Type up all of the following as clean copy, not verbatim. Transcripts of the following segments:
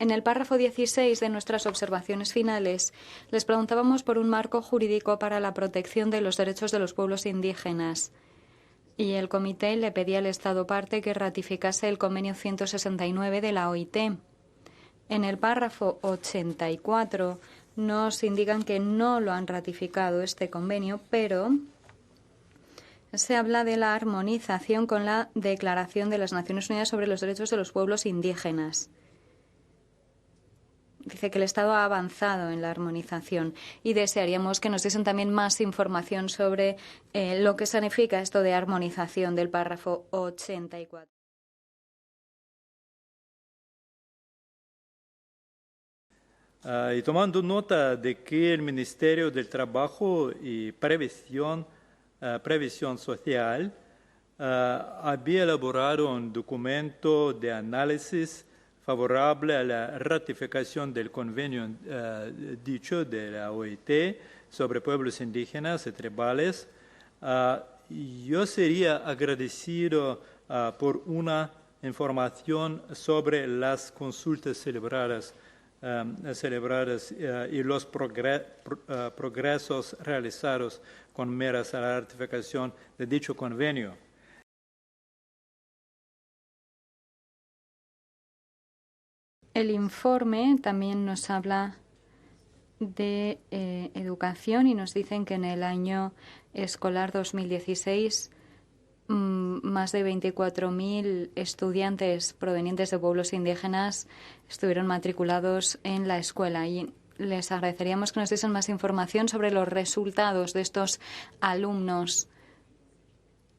En el párrafo 16 de nuestras observaciones finales, les preguntábamos por un marco jurídico para la protección de los derechos de los pueblos indígenas. Y el comité le pedía al Estado parte que ratificase el convenio 169 de la OIT. En el párrafo 84 nos indican que no lo han ratificado este convenio, pero se habla de la armonización con la Declaración de las Naciones Unidas sobre los Derechos de los Pueblos Indígenas. Dice que el Estado ha avanzado en la armonización y desearíamos que nos diesen también más información sobre lo que significa esto de armonización del párrafo 84. Y tomando nota de que el Ministerio del Trabajo y Previsión Social había elaborado un documento de análisis favorable a la ratificación del convenio dicho de la OIT sobre pueblos indígenas y tribales. Yo sería agradecido por una información sobre las consultas celebradas y los progresos realizados con miras a la ratificación de dicho convenio. El informe también nos habla de educación y nos dicen que en el año escolar 2016 más de 24.000 estudiantes provenientes de pueblos indígenas estuvieron matriculados en la escuela y les agradeceríamos que nos diesen más información sobre los resultados de estos alumnos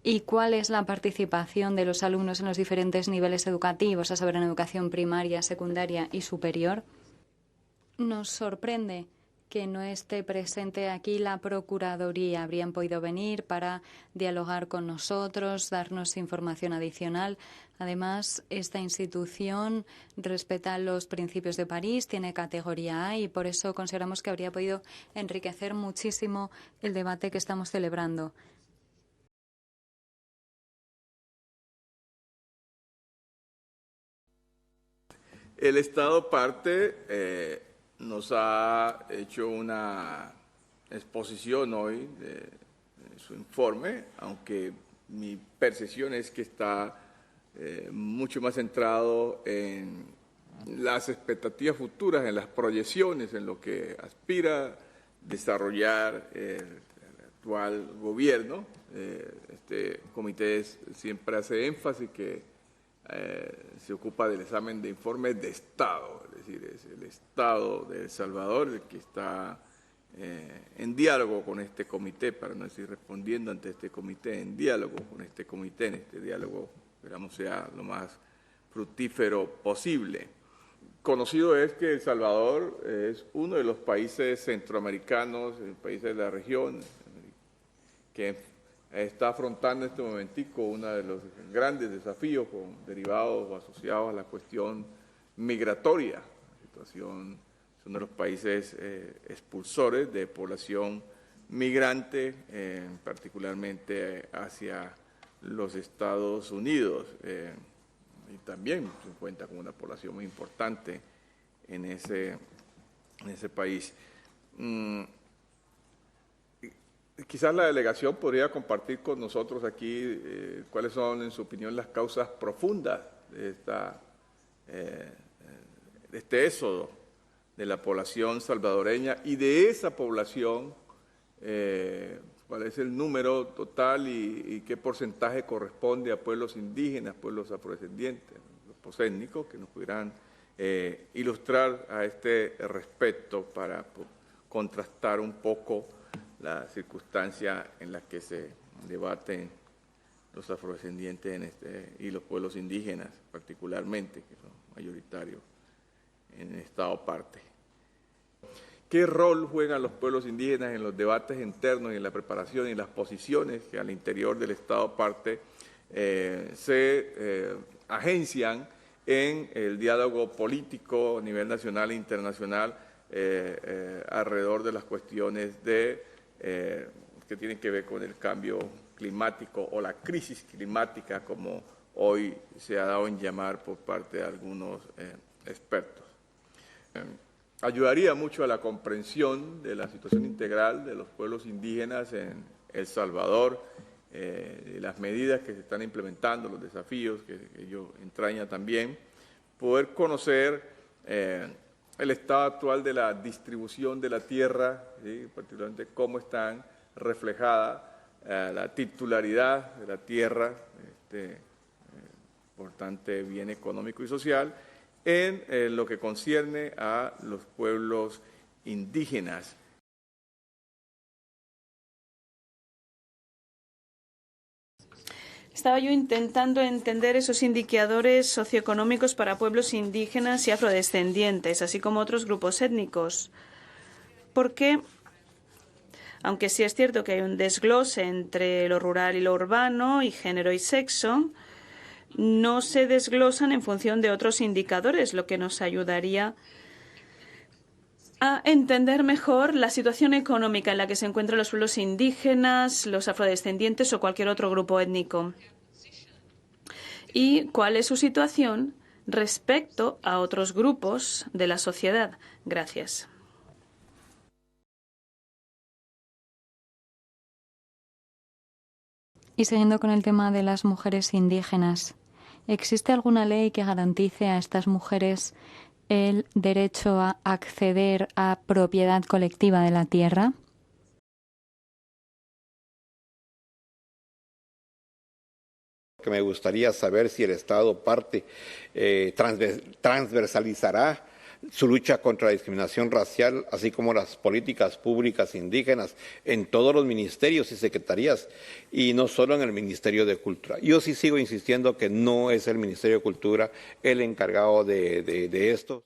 y cuál es la participación de los alumnos en los diferentes niveles educativos, a saber, en educación primaria, secundaria y superior. Nos sorprende que no esté presente aquí la Procuraduría. Habrían podido venir para dialogar con nosotros, darnos información adicional. Además, esta institución respeta los principios de París, tiene categoría A y por eso consideramos que habría podido enriquecer muchísimo el debate que estamos celebrando. El Estado parte nos ha hecho una exposición hoy de su informe, aunque mi percepción es que está mucho más centrado en las expectativas futuras, en las proyecciones, en lo que aspira desarrollar el actual gobierno. Este comité siempre hace énfasis que se ocupa del examen de informes de Estado, es decir, es el Estado de El Salvador el que está en diálogo con este comité, para no decir respondiendo ante este comité, en diálogo con este comité, en este diálogo, esperamos sea lo más fructífero posible. Conocido es que El Salvador es uno de los países centroamericanos, países de la región, que está afrontando en este momentico uno de los grandes desafíos derivados o asociados a la cuestión migratoria. La situación es uno de los países expulsores de población migrante, particularmente hacia los Estados Unidos. Y también se cuenta con una población muy importante en ese país. Quizás la delegación podría compartir con nosotros aquí cuáles son, en su opinión, las causas profundas de este éxodo de la población salvadoreña y de esa población, cuál es el número total y qué porcentaje corresponde a pueblos indígenas, pueblos afrodescendientes, grupos étnicos, que nos pudieran ilustrar a este respecto para contrastar un poco la circunstancia en la que se debaten los afrodescendientes y los pueblos indígenas, particularmente, que son mayoritarios en el Estado parte. ¿Qué rol juegan los pueblos indígenas en los debates internos y en la preparación y en las posiciones que al interior del Estado parte se agencian en el diálogo político a nivel nacional e internacional alrededor de las cuestiones que tienen que ver con el cambio climático o la crisis climática, como hoy se ha dado en llamar por parte de algunos expertos? Ayudaría mucho a la comprensión de la situación integral de los pueblos indígenas en El Salvador, las medidas que se están implementando, los desafíos que ello entraña también, poder conocer el estado actual de la distribución de la tierra, ¿sí? Particularmente cómo están reflejada la titularidad de la tierra, importante bien económico y social, en lo que concierne a los pueblos indígenas. Estaba yo intentando entender esos indicadores socioeconómicos para pueblos indígenas y afrodescendientes, así como otros grupos étnicos, porque, aunque sí es cierto que hay un desglose entre lo rural y lo urbano, y género y sexo, no se desglosan en función de otros indicadores, lo que nos ayudaría a entender mejor la situación económica en la que se encuentran los pueblos indígenas, los afrodescendientes o cualquier otro grupo étnico. Y cuál es su situación respecto a otros grupos de la sociedad. Gracias. Y siguiendo con el tema de las mujeres indígenas, ¿existe alguna ley que garantice a estas mujeres el derecho a acceder a propiedad colectiva de la tierra? Que me gustaría saber si el Estado transversalizará su lucha contra la discriminación racial, así como las políticas públicas indígenas en todos los ministerios y secretarías, y no solo en el Ministerio de Cultura. Yo sí sigo insistiendo que no es el Ministerio de Cultura el encargado de esto.